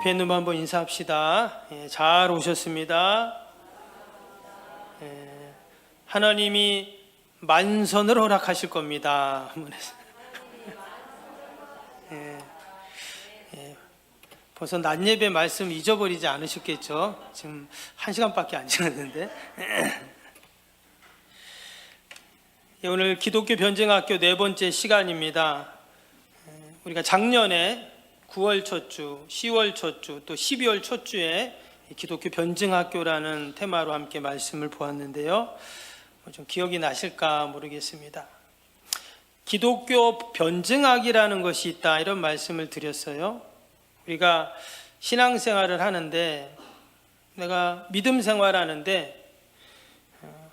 옆에 있는 분 한번 인사합시다. 잘 오셨습니다. 하나님이 만선을 허락하실 겁니다. 벌써 낮 예배 말씀 잊어버리지 않으셨겠죠? 지금 1시간밖에 안 지났는데. 오늘 기독교 변증학교 4번째 시간입니다. 우리가 작년에 9월 첫 주, 10월 첫 주, 또 12월 첫 주에 기독교 변증학교라는 테마로 함께 말씀을 보았는데요. 좀 기억이 나실까 모르겠습니다. 기독교 변증학이라는 것이 있다, 이런 말씀을 드렸어요. 우리가 신앙생활을 하는데, 내가 믿음 생활하는데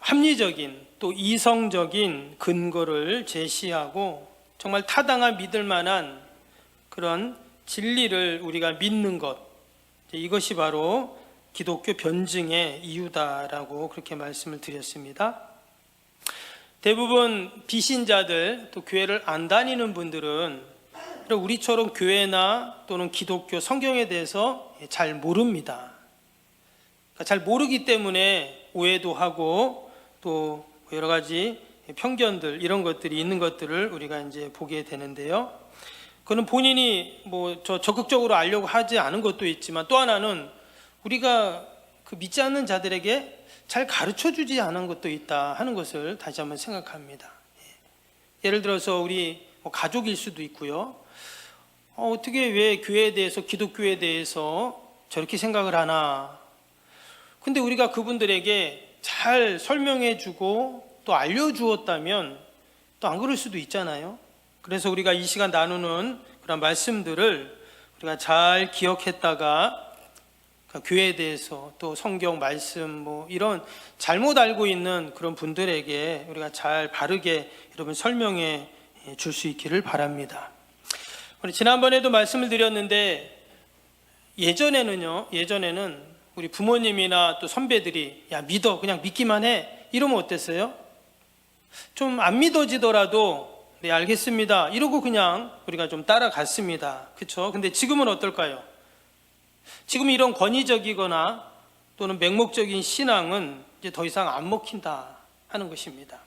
합리적인 또 이성적인 근거를 제시하고 정말 타당한 믿을 만한 그런 진리를 우리가 믿는 것, 이것이 바로 기독교 변증의 이유다라고 그렇게 말씀을 드렸습니다. 대부분 비신자들, 또 교회를 안 다니는 분들은 우리처럼 교회나 또는 기독교 성경에 대해서 잘 모릅니다. 그러니까 잘 모르기 때문에 오해도 하고 또 여러 가지 편견들, 이런 것들이 있는 것들을 우리가 이제 보게 되는데요. 그는 본인이 적극적으로 알려고 하지 않은 것도 있지만, 또 하나는 우리가 그 믿지 않는 자들에게 잘 가르쳐 주지 않은 것도 있다 하는 것을 다시 한번 생각합니다. 예를 들어서 우리 가족일 수도 있고요. 어떻게 왜 교회에 대해서, 기독교에 대해서 저렇게 생각을 하나. 근데 우리가 그분들에게 잘 설명해 주고 또 알려주었다면 또 안 그럴 수도 있잖아요. 그래서 우리가 이 시간 나누는 그런 말씀들을 우리가 잘 기억했다가 교회에 대해서 또 성경 말씀 이런 잘못 알고 있는 그런 분들에게 우리가 잘 바르게 여러분 설명해 줄 수 있기를 바랍니다. 우리 지난번에도 말씀을 드렸는데, 예전에는 우리 부모님이나 또 선배들이 야 믿어, 그냥 믿기만 해, 이러면 어땠어요? 좀 안 믿어지더라도 네 알겠습니다 이러고 그냥 우리가 좀 따라갔습니다. 그렇죠? 근데 지금은 어떨까요? 지금 이런 권위적이거나 또는 맹목적인 신앙은 이제 더 이상 안 먹힌다 하는 것입니다.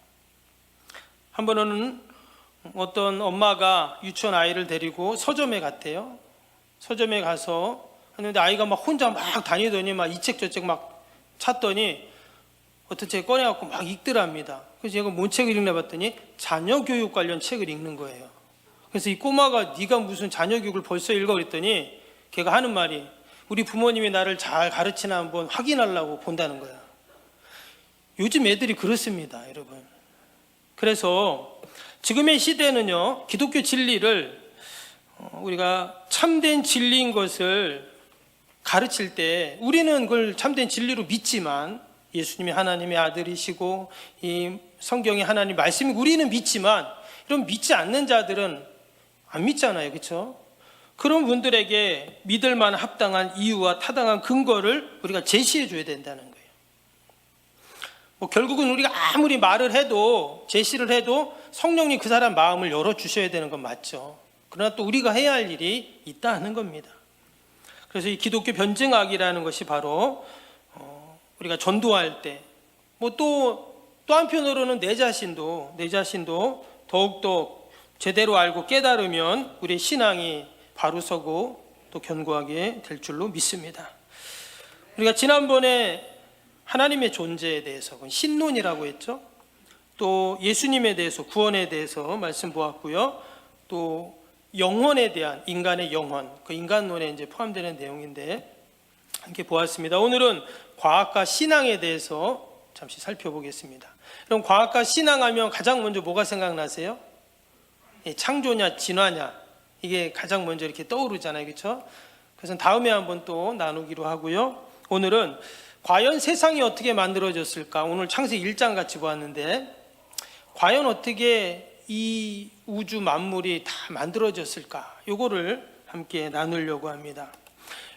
한 번은 어떤 엄마가 유치원 아이를 데리고 서점에 갔대요. 서점에 가서 하는데 아이가 막 혼자 막 다니더니 막 이 책 저 책 막 찾더니 어떤 책 꺼내갖고 막 읽더랍니다. 그래서 제가 뭔 책을 읽나 봤더니 자녀 교육 관련 책을 읽는 거예요. 그래서 이 꼬마가 네가 무슨 자녀 교육을 벌써 읽어 그랬더니 걔가 하는 말이, 우리 부모님이 나를 잘 가르치나 한번 확인하려고 본다는 거야. 요즘 애들이 그렇습니다, 여러분. 그래서 지금의 시대는요, 기독교 진리를 우리가 참된 진리인 것을 가르칠 때 우리는 그걸 참된 진리로 믿지만, 예수님이 하나님의 아들이시고 이 성경이 하나님 말씀이 우리는 믿지만, 이런 믿지 않는 자들은 안 믿잖아요. 그렇죠? 그런 분들에게 믿을 만한 합당한 이유와 타당한 근거를 우리가 제시해 줘야 된다는 거예요. 결국은 우리가 아무리 말을 해도, 제시를 해도 성령님 그 사람 마음을 열어주셔야 되는 건 맞죠. 그러나 또 우리가 해야 할 일이 있다 하는 겁니다. 그래서 이 기독교 변증학이라는 것이 바로 우리가 전도할 때, 또 한편으로는 내 자신도 더욱더 제대로 알고 깨달으면 우리의 신앙이 바로 서고 또 견고하게 될 줄로 믿습니다. 우리가 지난번에 하나님의 존재에 대해서 신론이라고 했죠. 또 예수님에 대해서, 구원에 대해서 말씀 보았고요. 또 영혼에 대한, 인간의 영혼, 그 인간론에 이제 포함되는 내용인데 함께 보았습니다. 오늘은 과학과 신앙에 대해서 잠시 살펴보겠습니다. 그럼 과학과 신앙하면 가장 먼저 뭐가 생각나세요? 창조냐 진화냐, 이게 가장 먼저 이렇게 떠오르잖아요. 그렇죠? 그래서 다음에 한번 또 나누기로 하고요. 오늘은 과연 세상이 어떻게 만들어졌을까? 오늘 창세기 1장 같이 보았는데, 과연 어떻게 이 우주 만물이 다 만들어졌을까? 요거를 함께 나누려고 합니다.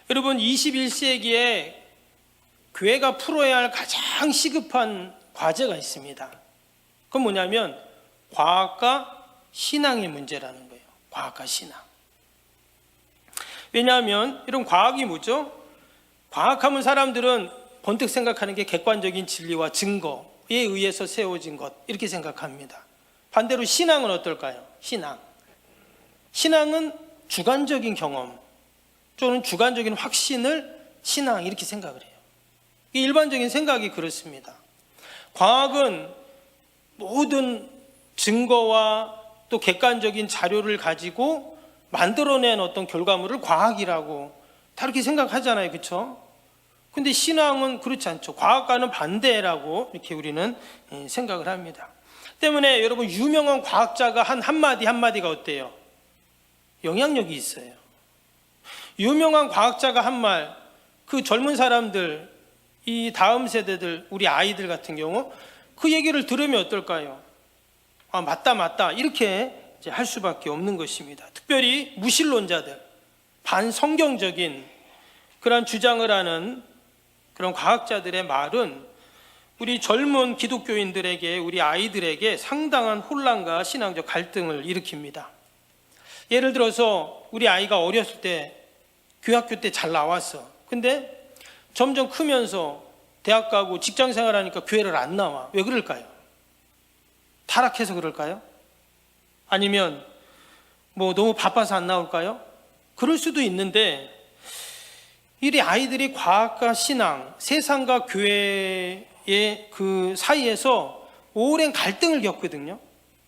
여러분, 21세기에 교회가 풀어야 할 가장 시급한 과제가 있습니다. 그건 뭐냐면 과학과 신앙의 문제라는 거예요. 과학과 신앙. 왜냐하면 이런 과학이 뭐죠? 과학하면 사람들은 번뜩 생각하는 게 객관적인 진리와 증거에 의해서 세워진 것, 이렇게 생각합니다. 반대로 신앙은 어떨까요? 신앙은 주관적인 경험 또는 주관적인 확신을 신앙, 이렇게 생각을 해요. 일반적인 생각이 그렇습니다. 과학은 모든 증거와 또 객관적인 자료를 가지고 만들어낸 어떤 결과물을 과학이라고 다 이렇게 생각하잖아요. 그렇죠? 근데 신앙은 그렇지 않죠. 과학과는 반대라고 이렇게 우리는 생각을 합니다. 때문에 여러분, 유명한 과학자가 한 한마디 한마디가 어때요? 영향력이 있어요. 유명한 과학자가 한 말, 그 젊은 사람들, 이 다음 세대들, 우리 아이들 같은 경우 그 얘기를 들으면 어떨까요? 아, 맞다 이렇게 이제 할 수밖에 없는 것입니다. 특별히 무신론자들, 반성경적인 그런 주장을 하는 그런 과학자들의 말은 우리 젊은 기독교인들에게, 우리 아이들에게 상당한 혼란과 신앙적 갈등을 일으킵니다. 예를 들어서 우리 아이가 어렸을 때 교학교 때 잘 나왔어. 근데 점점 크면서 대학 가고 직장 생활하니까 교회를 안 나와. 왜 그럴까요? 타락해서 그럴까요? 아니면 뭐 너무 바빠서 안 나올까요? 그럴 수도 있는데, 이 아이들이 과학과 신앙, 세상과 교회의 그 사이에서 오랜 갈등을 겪거든요.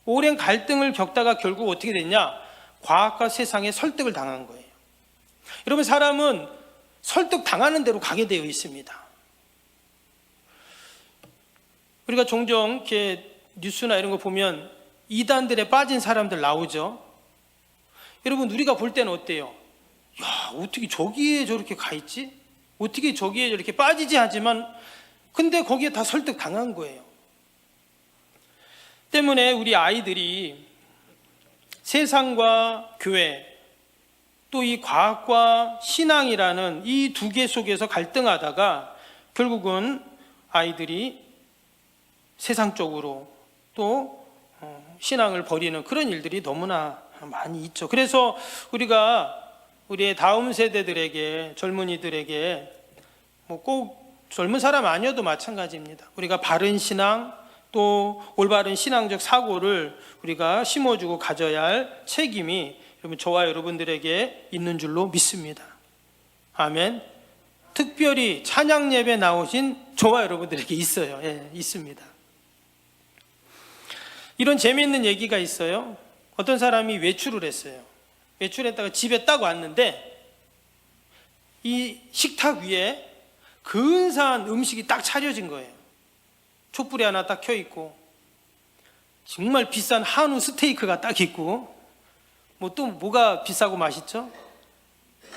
오랜 갈등을 겪다가 결국 어떻게 됐냐? 과학과 세상에 설득을 당한 거예요. 여러분, 사람은 설득 당하는 대로 가게 되어 있습니다. 우리가 종종 이렇게 뉴스나 이런 거 보면 이단들에 빠진 사람들 나오죠. 여러분, 우리가 볼 때는 어때요? 야, 어떻게 저기에 저렇게 가 있지? 어떻게 저기에 저렇게 빠지지? 하지만 근데 거기에 다 설득 당한 거예요. 때문에 우리 아이들이 세상과 교회, 또 이 과학과 신앙이라는 이 두 개 속에서 갈등하다가 결국은 아이들이 세상 쪽으로 또 신앙을 버리는 그런 일들이 너무나 많이 있죠. 그래서 우리가 우리의 다음 세대들에게, 젊은이들에게, 뭐 꼭 젊은 사람 아니어도 마찬가지입니다. 우리가 바른 신앙, 또 올바른 신앙적 사고를 우리가 심어주고 가져야 할 책임이 여러분, 저와 여러분들에게 있는 줄로 믿습니다. 아멘. 특별히 찬양 예배 나오신 저와 여러분들에게 있어요. 예, 있습니다. 이런 재미있는 얘기가 있어요. 어떤 사람이 외출을 했어요. 외출했다가 집에 딱 왔는데 이 식탁 위에 근사한 음식이 딱 차려진 거예요. 촛불이 하나 딱 켜 있고 정말 비싼 한우 스테이크가 딱 있고, 뭐 또 뭐가 비싸고 맛있죠?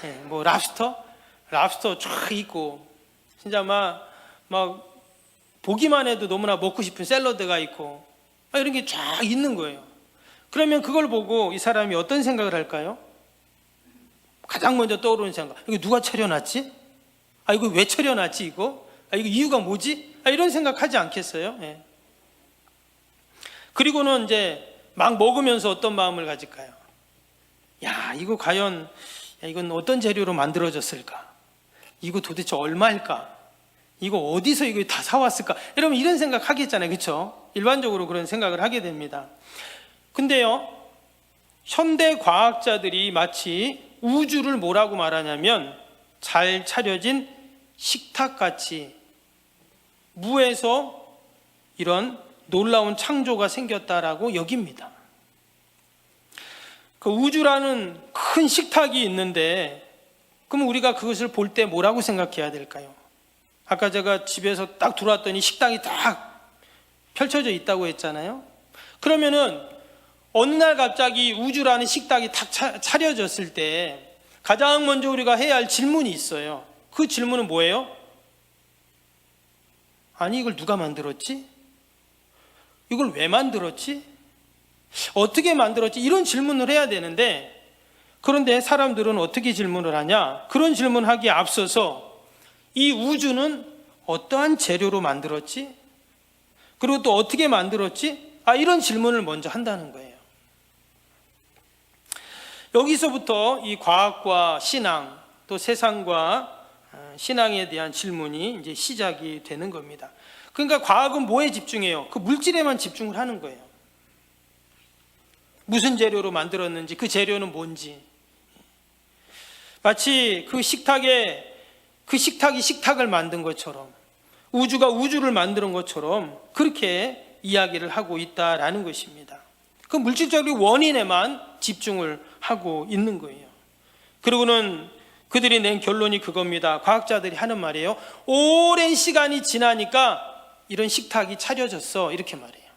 네, 뭐 랍스터 쫙 있고, 진짜 막 보기만 해도 너무나 먹고 싶은 샐러드가 있고 이런 게 쫙 있는 거예요. 그러면 그걸 보고 이 사람이 어떤 생각을 할까요? 가장 먼저 떠오르는 생각, 이거 누가 차려놨지? 아, 이거 왜 차려놨지? 이거 이유가 뭐지? 이런 생각하지 않겠어요? 예. 그리고는 이제 막 먹으면서 어떤 마음을 가질까요? 야, 이거 과연, 이건 어떤 재료로 만들어졌을까? 이거 도대체 얼마일까? 이거 어디서 이거 다 사왔을까? 여러분, 이런 생각 하겠잖아요. 그렇죠? 일반적으로 그런 생각을 하게 됩니다. 근데요, 현대 과학자들이 마치 우주를 뭐라고 말하냐면 잘 차려진 식탁같이 무에서 이런 놀라운 창조가 생겼다라고 여깁니다. 그 우주라는 큰 식탁이 있는데, 그럼 우리가 그것을 볼 때 뭐라고 생각해야 될까요? 아까 제가 집에서 딱 들어왔더니 식당이 딱 펼쳐져 있다고 했잖아요. 그러면은 어느 날 갑자기 우주라는 식탁이 딱 차려졌을 때 가장 먼저 우리가 해야 할 질문이 있어요. 그 질문은 뭐예요? 아니, 이걸 누가 만들었지? 이걸 왜 만들었지? 어떻게 만들었지? 이런 질문을 해야 되는데, 그런데 사람들은 어떻게 질문을 하냐? 그런 질문하기에 앞서서 이 우주는 어떠한 재료로 만들었지? 그리고 또 어떻게 만들었지? 이런 질문을 먼저 한다는 거예요. 여기서부터 이 과학과 신앙, 또 세상과 신앙에 대한 질문이 이제 시작이 되는 겁니다. 그러니까 과학은 뭐에 집중해요? 그 물질에만 집중을 하는 거예요. 무슨 재료로 만들었는지, 그 재료는 뭔지. 마치 그 식탁이 식탁을 만든 것처럼, 우주가 우주를 만드는 것처럼 그렇게 이야기를 하고 있다라는 것입니다. 그 물질적인 원인에만 집중을 하고 있는 거예요. 그리고는 그들이 낸 결론이 그겁니다. 과학자들이 하는 말이에요. 오랜 시간이 지나니까 이런 식탁이 차려졌어, 이렇게 말해요.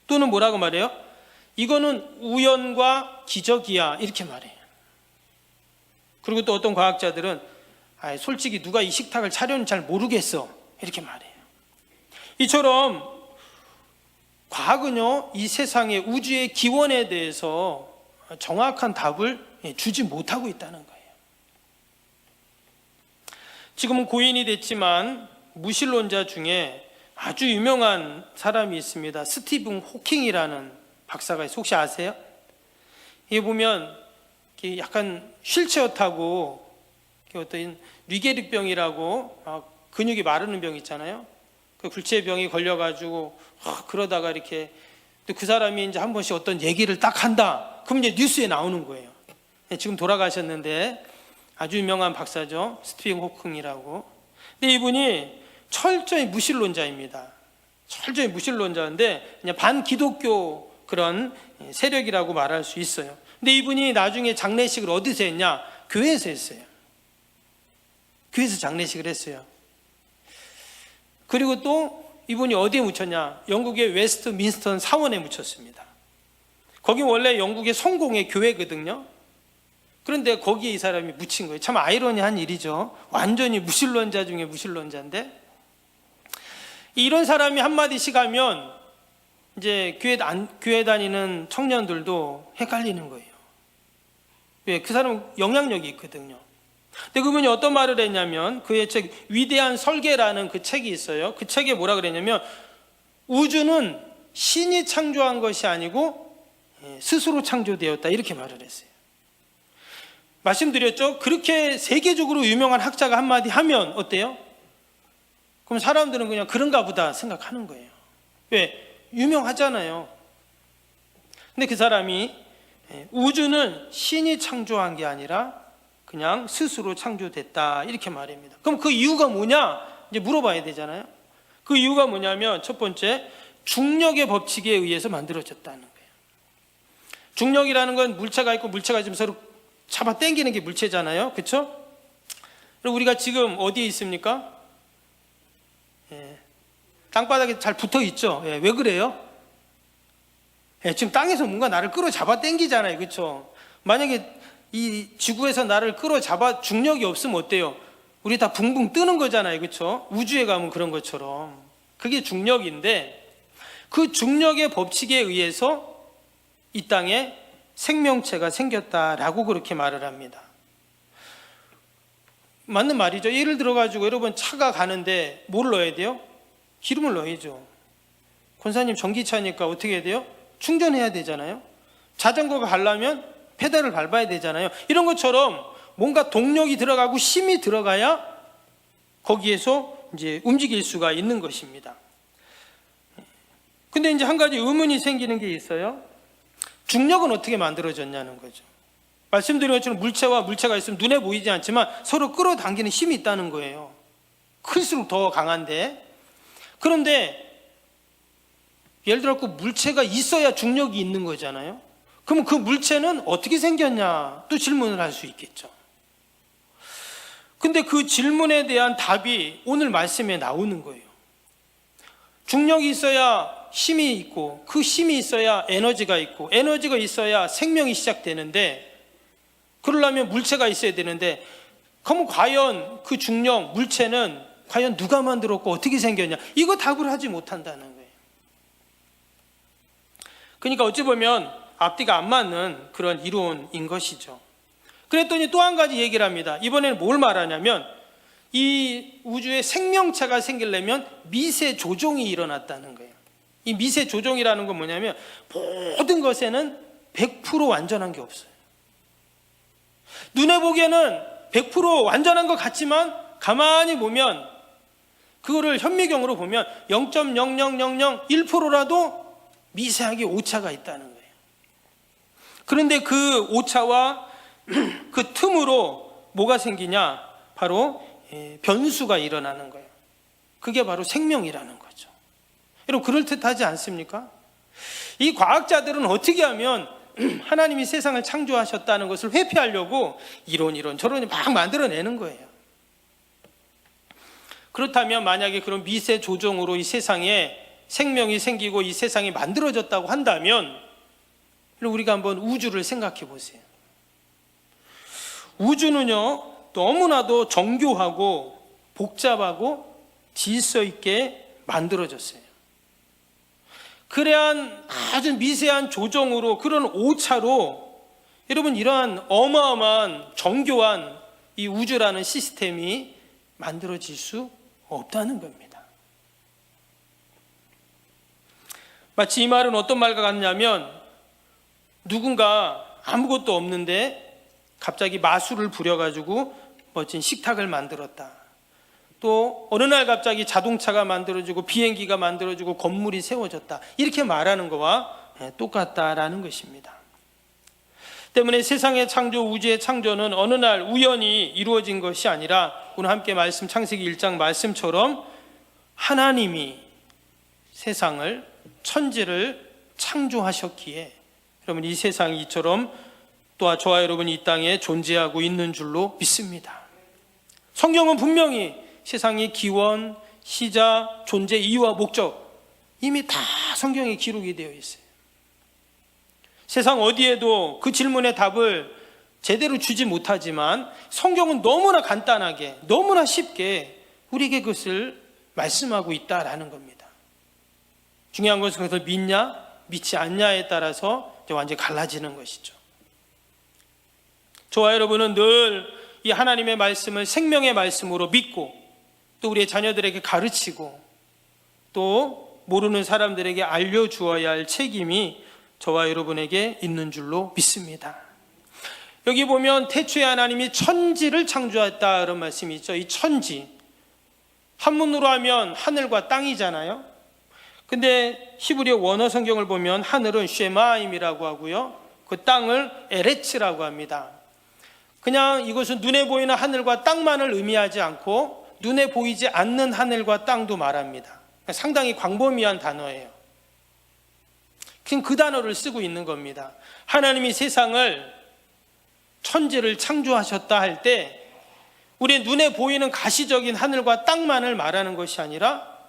또는 뭐라고 말해요? 이거는 우연과 기적이야, 이렇게 말해요. 그리고 또 어떤 과학자들은 솔직히 누가 이 식탁을 차렸는지 잘 모르겠어, 이렇게 말해요. 이처럼 과학은요, 이 세상의 우주의 기원에 대해서 정확한 답을 주지 못하고 있다는 거예요. 지금은 고인이 됐지만 무신론자 중에 아주 유명한 사람이 있습니다. 스티븐 호킹이라는 박사가 있어요. 혹시 아세요? 이게 보면 약간 휠체어 타고 어떤 뉘게르병이라고 근육이 마르는 병 있잖아요. 그 불치병이 걸려가지고 그러다가 이렇게 또 그 사람이 이제 한 번씩 어떤 얘기를 딱 한다. 그럼 이제 뉴스에 나오는 거예요. 지금 돌아가셨는데 아주 유명한 박사죠. 스티븐 호킹이라고. 근데 이분이 철저히 무신론자입니다. 철저히 무신론자인데 그냥 반기독교 그런 세력이라고 말할 수 있어요. 근데 이분이 나중에 장례식을 어디서 했냐? 교회에서 했어요. 교회에서 장례식을 했어요. 그리고 또 이분이 어디에 묻혔냐? 영국의 웨스트민스터 사원에 묻혔습니다. 거기 원래 영국의 성공의 교회거든요. 그런데 거기에 이 사람이 묻힌 거예요. 참 아이러니한 일이죠. 완전히 무신론자 중에 무신론자인데, 이런 사람이 한마디씩 하면 이제 교회 다니는 청년들도 헷갈리는 거예요. 왜? 그 사람은 영향력이 있거든요. 근데 그분이 어떤 말을 했냐면, 그의 책 위대한 설계라는 그 책이 있어요. 그 책에 뭐라 그랬냐면, 우주는 신이 창조한 것이 아니고 스스로 창조되었다, 이렇게 말을 했어요. 말씀드렸죠? 그렇게 세계적으로 유명한 학자가 한마디 하면 어때요? 그럼 사람들은 그냥 그런가 보다 생각하는 거예요. 왜? 유명하잖아요. 근데 그 사람이 우주는 신이 창조한 게 아니라 그냥 스스로 창조됐다, 이렇게 말합니다. 그럼 그 이유가 뭐냐? 이제 물어봐야 되잖아요. 그 이유가 뭐냐면, 첫 번째, 중력의 법칙에 의해서 만들어졌다는 거예요. 중력이라는 건 물체가 있고 물체가 지금 서로 잡아 당기는 게 물체잖아요. 그렇죠? 그리고 우리가 지금 어디에 있습니까? 땅바닥에 잘 붙어 있죠. 왜 그래요? 지금 땅에서 뭔가 나를 끌어 잡아 당기잖아요. 그렇죠? 만약에 이 지구에서 나를 끌어 잡아 중력이 없으면 어때요? 우리 다 붕붕 뜨는 거잖아요. 그렇죠? 우주에 가면 그런 것처럼. 그게 중력인데, 그 중력의 법칙에 의해서 이 땅에 생명체가 생겼다라고 그렇게 말을 합니다. 맞는 말이죠. 예를 들어가지고 여러분 차가 가는데 뭘 넣어야 돼요? 기름을 넣어야죠. 권사님 전기차니까 어떻게 해야 돼요? 충전해야 되잖아요. 자전거가 가려면 페달을 밟아야 되잖아요. 이런 것처럼 뭔가 동력이 들어가고 힘이 들어가야 거기에서 이제 움직일 수가 있는 것입니다. 근데 이제 한 가지 의문이 생기는 게 있어요. 중력은 어떻게 만들어졌냐는 거죠. 말씀드린 것처럼 물체와 물체가 있으면 눈에 보이지 않지만 서로 끌어당기는 힘이 있다는 거예요. 클수록 더 강한데. 그런데 예를 들어 그 물체가 있어야 중력이 있는 거잖아요. 그럼 그 물체는 어떻게 생겼냐 또 질문을 할 수 있겠죠. 근데 그 질문에 대한 답이 오늘 말씀에 나오는 거예요. 중력이 있어야 힘이 있고, 그 힘이 있어야 에너지가 있고, 에너지가 있어야 생명이 시작되는데, 그러려면 물체가 있어야 되는데, 그럼 과연 그 중력, 물체는 과연 누가 만들었고 어떻게 생겼냐, 이거 답을 하지 못한다는 거예요. 그러니까 어찌 보면 앞뒤가 안 맞는 그런 이론인 것이죠. 그랬더니 또 한 가지 얘기를 합니다. 이번에는 뭘 말하냐면, 이 우주에 생명체가 생기려면 미세 조종이 일어났다는 거예요. 이 미세 조종이라는 건 뭐냐면, 모든 것에는 100% 완전한 게 없어요. 눈에 보기에는 100% 완전한 것 같지만 가만히 보면 그거를 현미경으로 보면 0.00001%라도 미세하게 오차가 있다는 거예요. 그런데 그 오차와 그 틈으로 뭐가 생기냐? 바로 변수가 일어나는 거예요. 그게 바로 생명이라는 거죠. 여러분, 그럴듯하지 않습니까? 이 과학자들은 어떻게 하면 하나님이 세상을 창조하셨다는 것을 회피하려고 이런 저런 막 만들어내는 거예요. 그렇다면 만약에 그런 미세 조정으로 이 세상에 생명이 생기고 이 세상이 만들어졌다고 한다면 우리가 한번 우주를 생각해 보세요. 우주는요, 너무나도 정교하고 복잡하고 질서 있게 만들어졌어요. 그러한 아주 미세한 조정으로, 그런 오차로 여러분 이러한 어마어마한 정교한 이 우주라는 시스템이 만들어질 수 없다는 겁니다. 마치 이 말은 어떤 말과 같냐면, 누군가 아무것도 없는데 갑자기 마술을 부려가지고 멋진 식탁을 만들었다. 또 어느 날 갑자기 자동차가 만들어지고 비행기가 만들어지고 건물이 세워졌다. 이렇게 말하는 거와 똑같다라는 것입니다. 때문에 세상의 창조, 우주의 창조는 어느 날 우연히 이루어진 것이 아니라 오늘 함께 말씀 창세기 1장 말씀처럼 하나님이 세상을, 천지를 창조하셨기에 여러분 이 세상이 이처럼 또한 저와 여러분이 이 땅에 존재하고 있는 줄로 믿습니다. 성경은 분명히 세상의 기원, 시작, 존재, 이유와 목적 이미 다 성경에 기록이 되어 있어요. 세상 어디에도 그 질문의 답을 제대로 주지 못하지만 성경은 너무나 간단하게, 너무나 쉽게 우리에게 그것을 말씀하고 있다라는 겁니다. 중요한 것은 그것을 믿냐, 믿지 않냐에 따라서 완전히 갈라지는 것이죠. 저와 여러분은 늘 이 하나님의 말씀을 생명의 말씀으로 믿고 또 우리의 자녀들에게 가르치고 또 모르는 사람들에게 알려주어야 할 책임이 저와 여러분에게 있는 줄로 믿습니다. 여기 보면 태초에 하나님이 천지를 창조했다 이런 말씀이 있죠. 이 천지, 한문으로 하면 하늘과 땅이잖아요. 근데 히브리어 원어 성경을 보면 하늘은 쉐마임이라고 하고요, 그 땅을 에레츠라고 합니다. 그냥 이것은 눈에 보이는 하늘과 땅만을 의미하지 않고 눈에 보이지 않는 하늘과 땅도 말합니다. 상당히 광범위한 단어예요. 그냥 그 단어를 쓰고 있는 겁니다. 하나님이 세상을, 천지를 창조하셨다 할 때 우리 눈에 보이는 가시적인 하늘과 땅만을 말하는 것이 아니라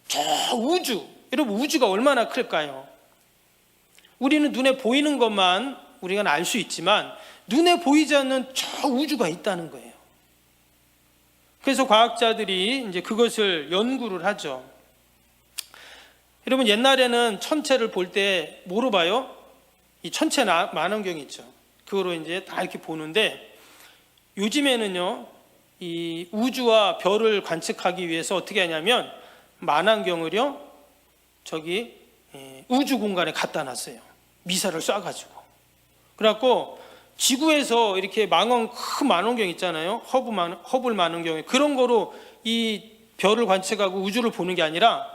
저 우주, 여러분 우주가 얼마나 클까요? 우리는 눈에 보이는 것만 우리가 알 수 있지만 눈에 보이지 않는 저 우주가 있다는 거예요. 그래서 과학자들이 이제 그것을 연구를 하죠. 여러분 옛날에는 천체를 볼 때 뭐로 봐요? 이 천체 만원경 있죠. 그거로 이제 다 이렇게 보는데 요즘에는요, 이 우주와 별을 관측하기 위해서 어떻게 하냐면 만안경을요 저기 우주 공간에 갖다 놨어요. 미사를 쏴가지고. 그래갖고 지구에서 이렇게 큰 망원경 있잖아요. 허블 망원경, 그런 거로 이 별을 관측하고 우주를 보는 게 아니라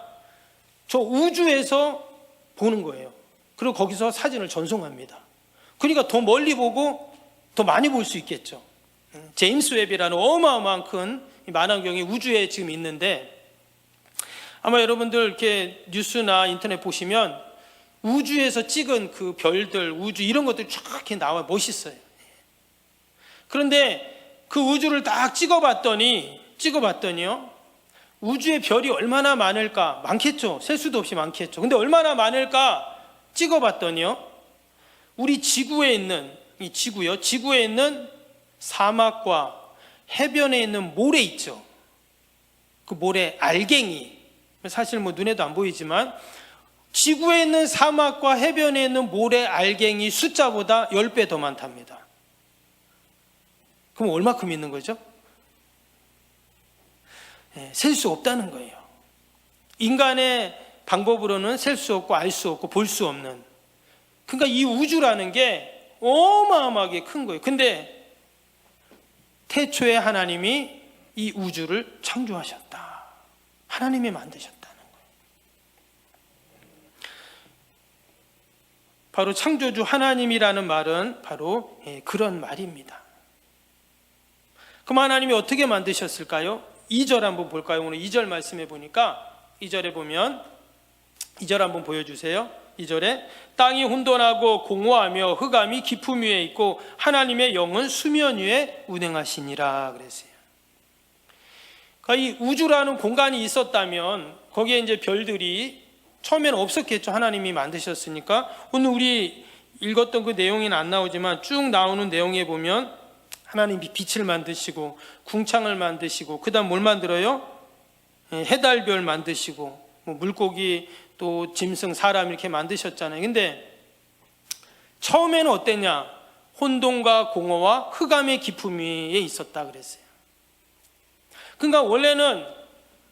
저 우주에서 보는 거예요. 그리고 거기서 사진을 전송합니다. 그러니까 더 멀리 보고 더 많이 볼 수 있겠죠. 제임스 웹이라는 어마어마한 큰 망원경이 우주에 지금 있는데, 아마 여러분들 이렇게 뉴스나 인터넷 보시면 우주에서 찍은 그 별들, 우주 이런 것들이 쫙 이렇게 나와 멋있어요. 그런데 그 우주를 딱 찍어봤더니요, 우주의 별이 얼마나 많을까? 많겠죠. 셀 수도 없이 많겠죠. 근데 얼마나 많을까? 찍어봤더니요, 우리 지구에 있는, 이 지구요, 지구에 있는 사막과 해변에 있는 모래 있죠. 그 모래 알갱이, 사실 뭐 눈에도 안 보이지만 지구에 있는 사막과 해변에 있는 모래 알갱이 숫자보다 10배 더 많답니다. 그럼 얼마큼 있는 거죠? 셀 수 없다는 거예요. 인간의 방법으로는 셀 수 없고 알 수 없고 볼 수 없는, 그러니까 이 우주라는 게 어마어마하게 큰 거예요. 근데 태초에 하나님이 이 우주를 창조하셨다. 하나님이 만드셨다는 거예요. 바로 창조주 하나님이라는 말은 바로 그런 말입니다. 그럼 하나님이 어떻게 만드셨을까요? 2절 한번 볼까요? 오늘 2절 말씀해 보니까 2절에 보면 2절 한번 보여주세요. 2절에 땅이 혼돈하고 공허하며 흑암이 깊음 위에 있고 하나님의 영은 수면 위에 운행하시니라 그랬어요. 그러니까 이 우주라는 공간이 있었다면 거기에 이제 별들이 처음에는 없었겠죠. 하나님이 만드셨으니까. 오늘 우리 읽었던 그 내용에는 안 나오지만 쭉 나오는 내용에 보면 하나님이 빛을 만드시고 궁창을 만드시고 그 다음 뭘 만들어요? 해달별 만드시고 뭐 물고기 또 짐승 사람 이렇게 만드셨잖아요. 근데 처음에는 어땠냐? 혼돈과 공허와 흑암의 깊음 위에 있었다 그랬어요. 그러니까 원래는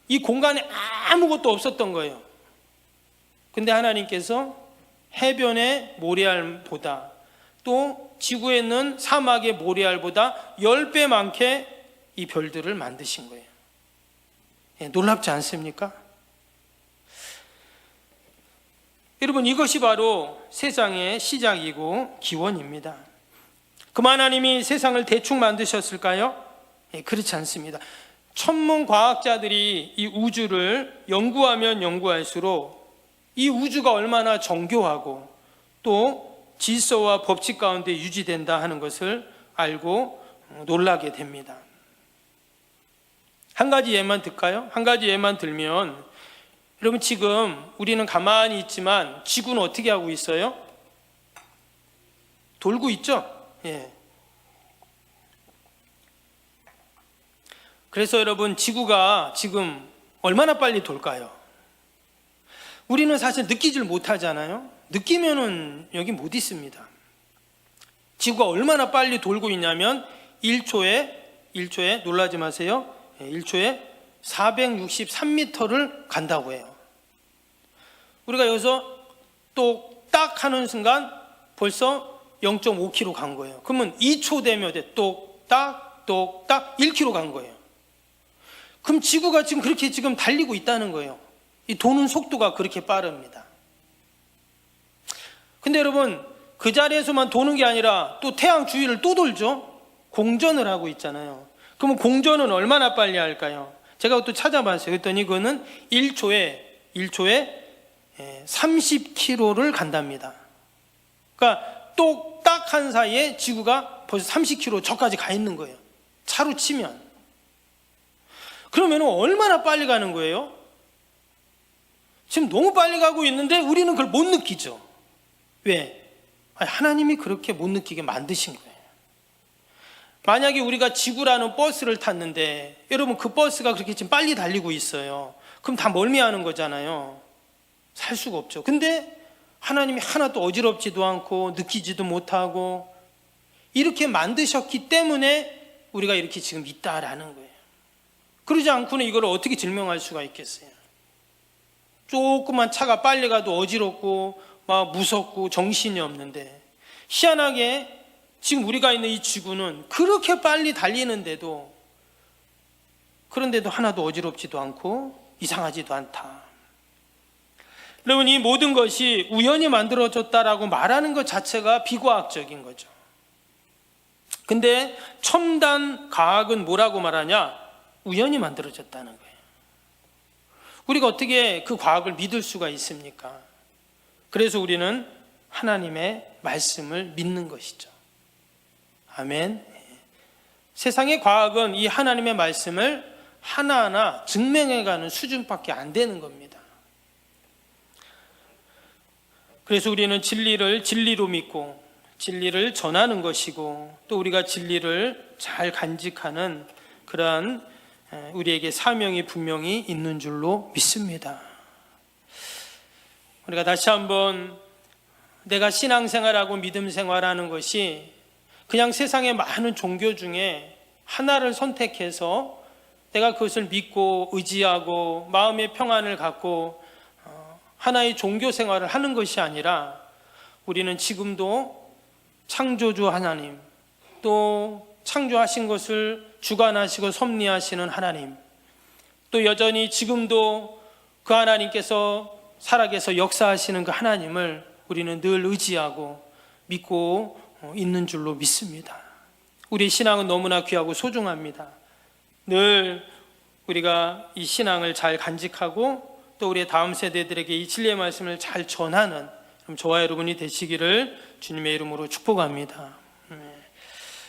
이 공간에 아무것도 없었던 거예요. 근데 하나님께서 해변의 모래알보다 또 지구에 있는 사막의 모래알보다 10배 많게 이 별들을 만드신 거예요. 놀랍지 않습니까? 여러분, 이것이 바로 세상의 시작이고 기원입니다. 그럼 하나님이 세상을 대충 만드셨을까요? 그렇지 않습니다. 천문 과학자들이 이 우주를 연구하면 연구할수록 이 우주가 얼마나 정교하고 또 질서와 법칙 가운데 유지된다 하는 것을 알고 놀라게 됩니다. 한 가지 예만 들까요? 한 가지 예만 들면 여러분, 지금 우리는 가만히 있지만 지구는 어떻게 하고 있어요? 돌고 있죠? 그래서 여러분, 지구가 지금 얼마나 빨리 돌까요? 우리는 사실 느끼질 못하잖아요. 느끼면은 여기 못 있습니다. 지구가 얼마나 빨리 돌고 있냐면 1초에 놀라지 마세요. 1초에 463m를 간다고 해요. 우리가 여기서 똑딱 하는 순간 벌써 0.5km 간 거예요. 그러면 2초 되면 똑딱 1km 간 거예요. 그럼 지구가 지금 그렇게 지금 달리고 있다는 거예요. 이 도는 속도가 그렇게 빠릅니다. 근데 여러분, 그 자리에서만 도는 게 아니라 또 태양 주위를 또 돌죠. 공전을 하고 있잖아요. 그러면 공전은 얼마나 빨리 할까요? 제가 또 찾아봤어요. 그랬더니 그거는 1초에 30km를 간답니다. 그러니까 똑딱 한 사이에 지구가 벌써 30km 저까지 가 있는 거예요. 차로 치면. 그러면 얼마나 빨리 가는 거예요? 지금 너무 빨리 가고 있는데 우리는 그걸 못 느끼죠. 왜? 하나님이 그렇게 못 느끼게 만드신 거예요. 만약에 우리가 지구라는 버스를 탔는데 여러분, 그 버스가 그렇게 지금 빨리 달리고 있어요. 그럼 다 멀미하는 거잖아요. 살 수가 없죠. 근데 하나님이 하나도 어지럽지도 않고 느끼지도 못하고 이렇게 만드셨기 때문에 우리가 이렇게 지금 있다라는 거예요. 그러지 않고는 이걸 어떻게 증명할 수가 있겠어요? 조그만 차가 빨리 가도 어지럽고 막 무섭고 정신이 없는데, 희한하게 지금 우리가 있는 이 지구는 그렇게 빨리 달리는데도, 그런데도 하나도 어지럽지도 않고 이상하지도 않다. 여러분, 이 모든 것이 우연히 만들어졌다라고 말하는 것 자체가 비과학적인 거죠. 근데 첨단 과학은 뭐라고 말하냐? 우연히 만들어졌다는 거예요. 우리가 어떻게 그 과학을 믿을 수가 있습니까? 그래서 우리는 하나님의 말씀을 믿는 것이죠. 아멘. 세상의 과학은 이 하나님의 말씀을 하나하나 증명해가는 수준밖에 안 되는 겁니다. 그래서 우리는 진리를 진리로 믿고 진리를 전하는 것이고, 또 우리가 진리를 잘 간직하는 그러한 우리에게 사명이 분명히 있는 줄로 믿습니다. 우리가 다시 한번 내가 신앙생활하고 믿음생활하는 것이 그냥 세상의 많은 종교 중에 하나를 선택해서 내가 그것을 믿고 의지하고 마음의 평안을 갖고 하나의 종교 생활을 하는 것이 아니라, 우리는 지금도 창조주 하나님, 또 창조하신 것을 주관하시고 섭리하시는 하나님, 또 여전히 지금도 그 하나님께서 살아계서 역사하시는 그 하나님을 우리는 늘 의지하고 믿고 있는 줄로 믿습니다. 우리 신앙은 너무나 귀하고 소중합니다. 늘 우리가 이 신앙을 잘 간직하고 또 우리의 다음 세대들에게 이 진리의 말씀을 잘 전하는 저와 여러분이 되시기를 주님의 이름으로 축복합니다.